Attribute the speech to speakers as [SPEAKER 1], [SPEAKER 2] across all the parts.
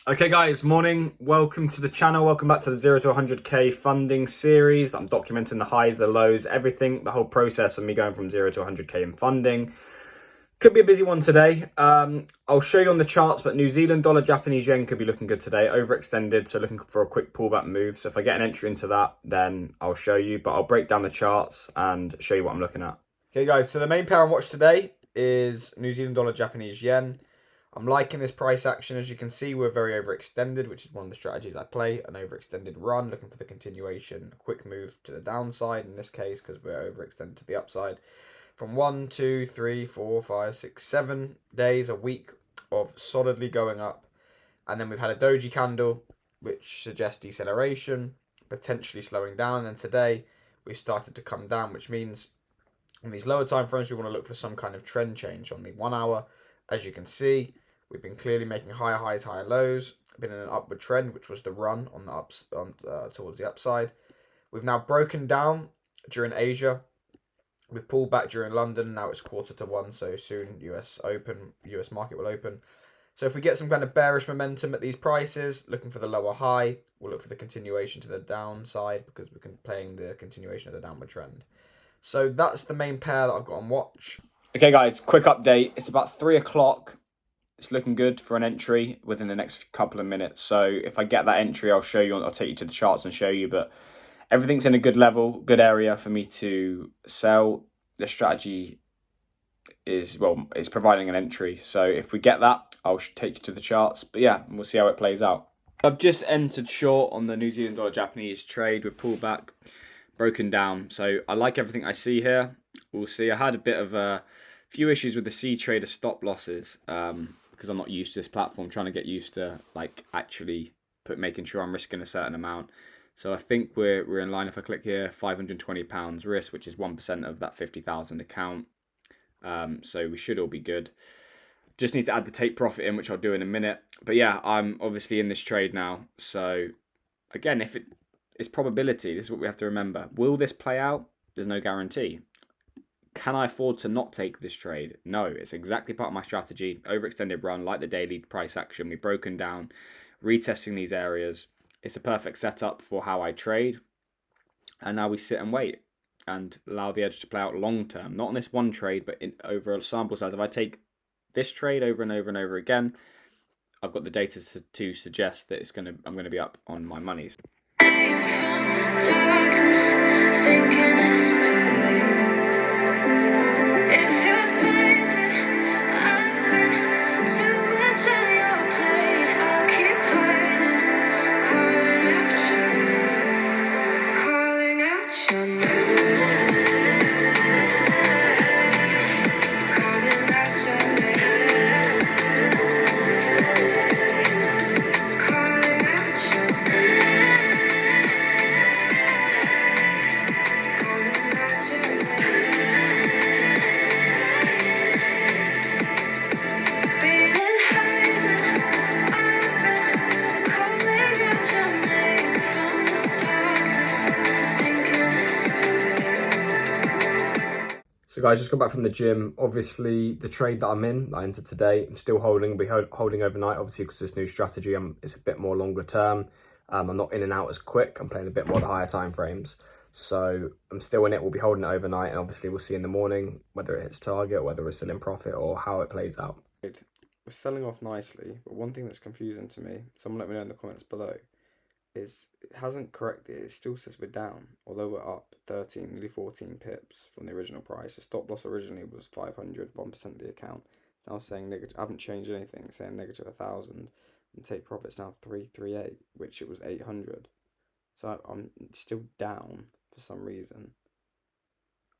[SPEAKER 1] Okay guys, morning. Welcome to the channel. Welcome back to the 0 to 100k funding series. I'm documenting the highs, the lows, everything, the whole process of me going from 0 to 100k in funding. Could be a busy one today. I'll show you on the charts, but New Zealand dollar, Japanese yen could be looking good today. Overextended, so looking for a quick pullback move. So if I get an entry into that, then I'll show you, but I'll break down the charts and show you what I'm looking at. Okay guys, so the main pair on watch today is New Zealand dollar, Japanese yen. I'm liking this price action. As you can see, we're very overextended, which is one of the strategies I play. An overextended run, looking for the continuation, a quick move to the downside in this case, because we're overextended to the upside. From 1, 2, 3, 4, 5, 6, 7 days, a week of solidly going up. And then we've had a doji candle, which suggests deceleration, potentially slowing down. And then today, we've started to come down, which means on these lower time frames, we want to look for some kind of trend change. On the 1 hour, as you can see, we've been clearly making higher highs, higher lows. Been in an upward trend, which was the run on the towards the upside. We've now broken down during Asia. We've pulled back during London. Now it's 1:45, so soon US market will open. So if we get some kind of bearish momentum at these prices, looking for the lower high, we'll look for the continuation to the downside because we're playing the continuation of the downward trend. So that's the main pair that I've got on watch. Okay guys, quick update. It's about 3 o'clock. It's looking good for an entry within the next couple of minutes. So if I get that entry, I'll show you. I'll take you to the charts and show you. But everything's in a good level, good area for me to sell. The strategy is, well, it's providing an entry. So if we get that, I'll take you to the charts. But yeah, we'll see how it plays out. I've just entered short on the New Zealand dollar Japanese trade with pullback, broken down. So I like everything I see here. We'll see. I had a bit of a few issues with the C trader stop losses because I'm not used to this platform, trying to get used to like actually making sure I'm risking a certain amount. So I think we're in line. If I click here, £520 risk, which is 1% of that 50,000 account. So we should all be good. Just need to add the take profit in, which I'll do in a minute. But yeah, I'm obviously in this trade now. So again, if it's probability, this is what we have to remember. Will this play out? There's no guarantee. Can I afford to not take this trade? No, it's exactly part of my strategy. Overextended run, like the daily price action. We've broken down, retesting these areas. It's a perfect setup for how I trade. And now we sit and wait and allow the edge to play out long term. Not on this one trade, but over a sample size. If I take this trade over and over and over again, I've got the data to suggest that I'm going to be up on my monies. So guys, just got back from the gym. Obviously, the trade that I'm in, that I entered today, I'm still holding. I'll be holding overnight, obviously, because this new strategy, it's a bit more longer term. I'm not in and out as quick. I'm playing a bit more the higher time frames. So I'm still in it. We'll be holding it overnight, and obviously we'll see in the morning whether it hits target, whether we're still in profit, or how it plays out. We're selling off nicely, but one thing that's confusing to me, someone let me know in the comments below, is it hasn't corrected. It still says we're down, although we're up 13, nearly 14 pips from the original price. The stop loss originally was 500, 1% of the account. It's now saying negative. I haven't changed anything. It's saying negative 1,000, and take profits now 338, which it was 800. So I'm still down for some reason.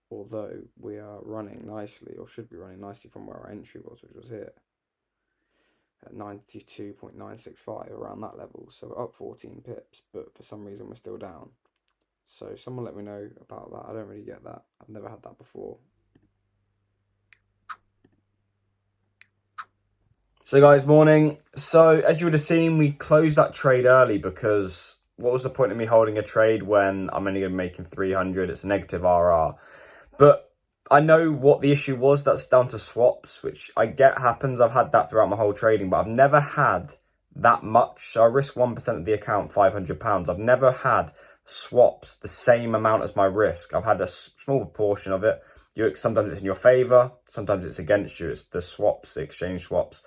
[SPEAKER 1] Although we are running nicely, or should be running nicely from where our entry was, which was here. At 92.965, around that level, so we're up 14 pips, but for some reason we're still down. So someone let me know about that. I don't really get that. I've never had that before. So guys, morning. So as you would have seen, we closed that trade early because what was the point of me holding a trade when I'm only going to be making 300? It's a negative RR. But I know what the issue was. That's down to swaps, which I get happens. I've had that throughout my whole trading, but I've never had that much. So I risk 1% of the account, £500. I've never had swaps the same amount as my risk. I've had a small proportion of it. Sometimes it's in your favor, sometimes it's against you. It's the swaps, the exchange swaps.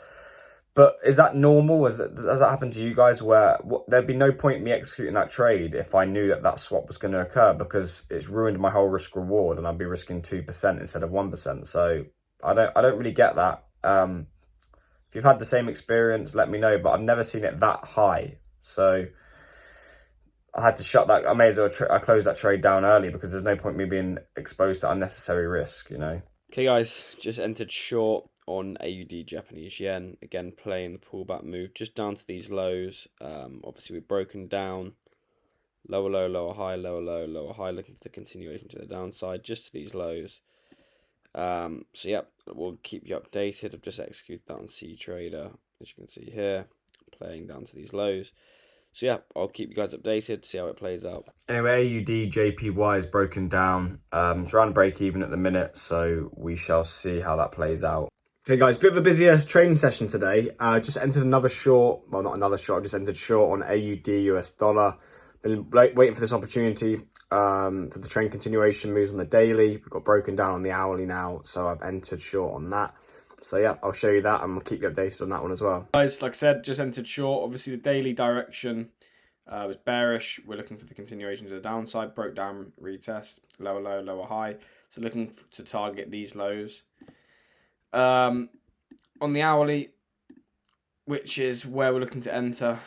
[SPEAKER 1] But is that normal? Does that happen to you guys where there'd be no point in me executing that trade if I knew that that swap was going to occur, because it's ruined my whole risk reward and I'd be risking 2% instead of 1%. So I don't really get that. If you've had the same experience, let me know, but I've never seen it that high. So I had to shut that. I may as well I close that trade down early, because there's no point me being exposed to unnecessary risk, you know.
[SPEAKER 2] Okay guys, just entered short on AUD Japanese yen, again playing the pullback move just down to these lows. Obviously we've broken down, lower low, lower high, lower low, lower high, looking for the continuation to the downside just to these lows. So yeah, we'll keep you updated. I've just executed that on C Trader, as you can see here, playing down to these lows. So yeah, I'll keep you guys updated, see how it plays out.
[SPEAKER 1] Anyway, AUD JPY is broken down. It's around break even at the minute, so we shall see how that plays out. Okay guys, bit of a busier trading session today. Just entered another short, well not another short, I just entered short on AUD US dollar. Been waiting for this opportunity for the trend continuation moves on the daily. We've got broken down on the hourly now, so I've entered short on that. So yeah, I'll show you that and we'll keep you updated on that one as well.
[SPEAKER 2] Guys, like I said, just entered short. Obviously the daily direction was bearish. We're looking for the continuation to the downside. Broke down, retest, lower low, lower high. So looking to target these lows. On the hourly, which is where we're looking to enter,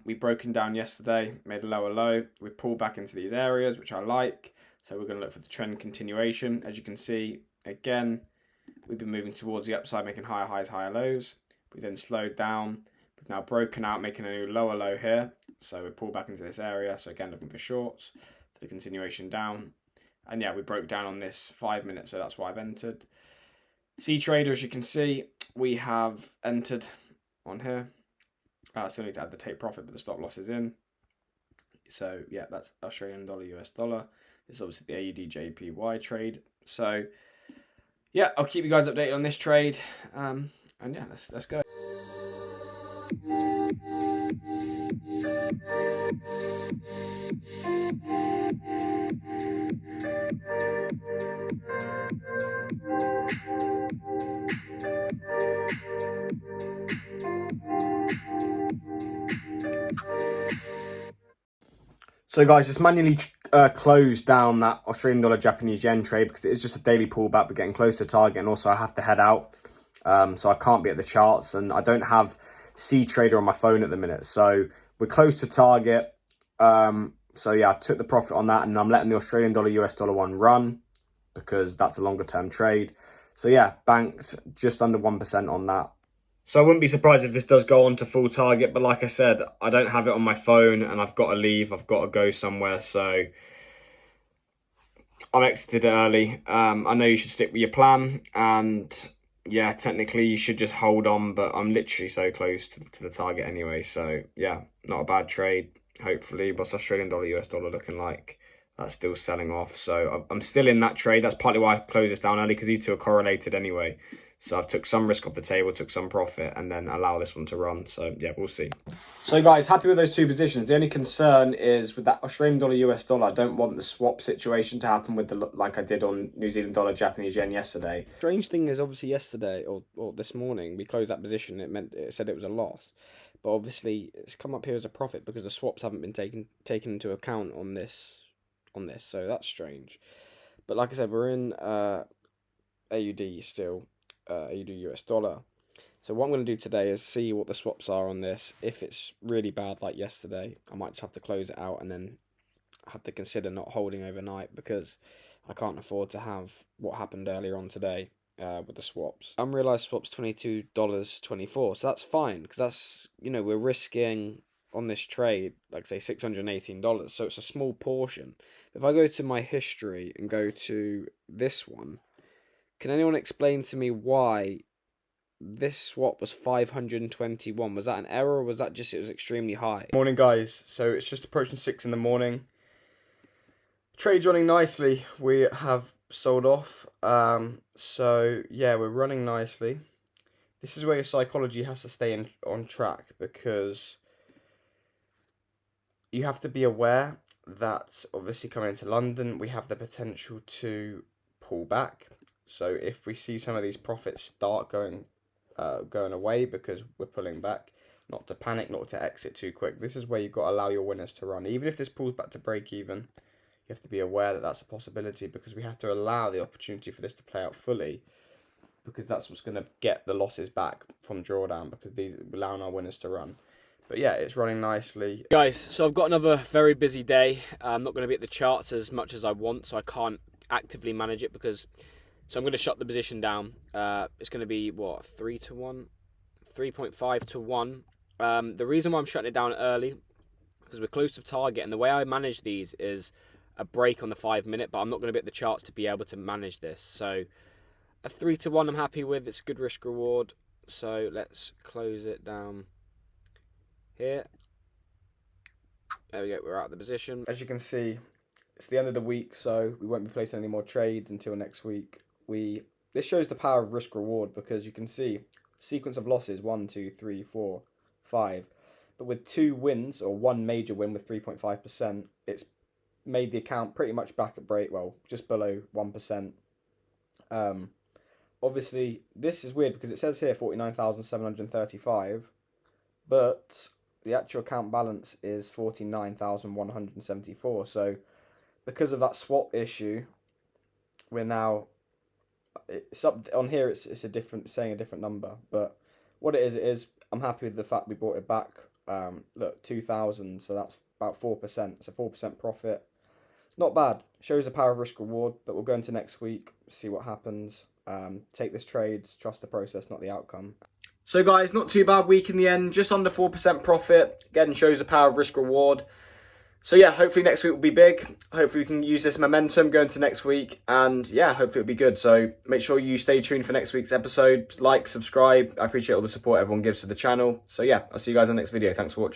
[SPEAKER 2] we broken down yesterday, made a lower low. We pulled back into these areas, which I like. So we're going to look for the trend continuation. As you can see, again, we've been moving towards the upside, making higher highs, higher lows. We then slowed down. We've now broken out, making a new lower low here. So we pull back into this area. So again, looking for shorts for the continuation down. And yeah, we broke down on this 5 minutes, so that's why I've entered. C Trader, as you can see, we have entered on here. Still need to add the take profit, but the stop loss is in. So yeah, that's Australian dollar, US dollar. This is obviously the AUD JPY trade. So yeah, I'll keep you guys updated on this trade. And yeah, let's go.
[SPEAKER 1] So guys, just manually closed down that Australian dollar Japanese yen trade, because it is just a daily pullback, but getting close to target, and also I have to head out. So I can't be at the charts, and I don't have C Trader on my phone at the minute. So we're close to target. So yeah, I've took the profit on that, and I'm letting the Australian dollar US dollar one run, because that's a longer term trade. So yeah, banked just under 1% on that. So I wouldn't be surprised if this does go on to full target, but like I said, I don't have it on my phone and I've got to leave, I've got to go somewhere, so I'm exited early. I know you should stick with your plan, and yeah, technically you should just hold on, but I'm literally so close to the target anyway, so yeah, not a bad trade, hopefully. What's Australian dollar, US dollar looking like? That's still selling off, so I'm still in that trade. That's partly why I closed this down early, because these two are correlated anyway. So I've took some risk off the table, took some profit, and then allow this one to run. So yeah, we'll see. So guys, happy with those two positions. The only concern is with that Australian dollar, US dollar, I don't want the swap situation to happen with like I did on New Zealand dollar, Japanese yen yesterday.
[SPEAKER 2] Strange thing is, obviously yesterday or this morning, we closed that position. It said it was a loss. But obviously it's come up here as a profit because the swaps haven't been taken into account on this. So that's strange. But like I said, we're in AUD still. AUD US dollar. So what I'm going to do today is see what the swaps are on this. If it's really bad like yesterday, I might just have to close it out and then have to consider not holding overnight, because I can't afford to have what happened earlier on today with the swaps. Unrealized swaps $22.24, so that's fine, because that's, you know, we're risking on this trade, like say $618, so it's a small portion. If I go to my history and go to this one, can anyone explain to me why this swap was 521? Was that an error, or was that just it was extremely high?
[SPEAKER 1] Morning guys, so it's just approaching 6 in the morning. Trade's running nicely. We have sold off. So yeah, we're running nicely.
[SPEAKER 2] this is where your psychology has to stay on track, because you have to be aware that obviously coming into London, we have the potential to pull back. So if we see some of these profits start going away because we're pulling back, not to panic, not to exit too quick. This is where you've got to allow your winners to run. Even if this pulls back to break even, you have to be aware that that's a possibility, because we have to allow the opportunity for this to play out fully, because that's what's going to get the losses back from drawdown, because these allowing our winners to run. But yeah, it's running nicely.
[SPEAKER 1] Guys, so I've got another very busy day. I'm not going to be at the charts as much as I want, so I can't actively manage it, because... So I'm going to shut the position down. It's going to be, what, 3 to 1? 3.5 to 1. The reason why I'm shutting it down early, because we're close to target, and the way I manage these is a break on the 5 minute, but I'm not going to be at the charts to be able to manage this. So a 3 to 1 I'm happy with. It's good risk reward. So let's close it down here. There we go, we're out of the position.
[SPEAKER 2] As you can see, it's the end of the week, so we won't be placing any more trades until next week. This shows the power of risk reward, because you can see sequence of losses 1, 2, 3, 4, 5, but with 2 wins, or 1 major win with 3.5%, it's made the account pretty much back at break, well, just below 1%. Obviously this is weird because it says here 49,735, but the actual account balance is 49,174. So because of that swap issue, we're now, it's up on here, it's a different, saying a different number, but what it is I'm happy with the fact we brought it back. Look, 2,000, so that's about 4%, so 4% profit, not bad. Shows the power of risk reward. But we'll go into next week, see what happens. Take this trade, trust the process, not the outcome.
[SPEAKER 1] So guys, not too bad week in the end, just under 4% profit. Again, shows the power of risk reward. So yeah, hopefully next week will be big. Hopefully we can use this momentum going into next week. And yeah, hopefully it'll be good. So make sure you stay tuned for next week's episode. Like, subscribe. I appreciate all the support everyone gives to the channel. So yeah, I'll see you guys in the next video. Thanks for watching.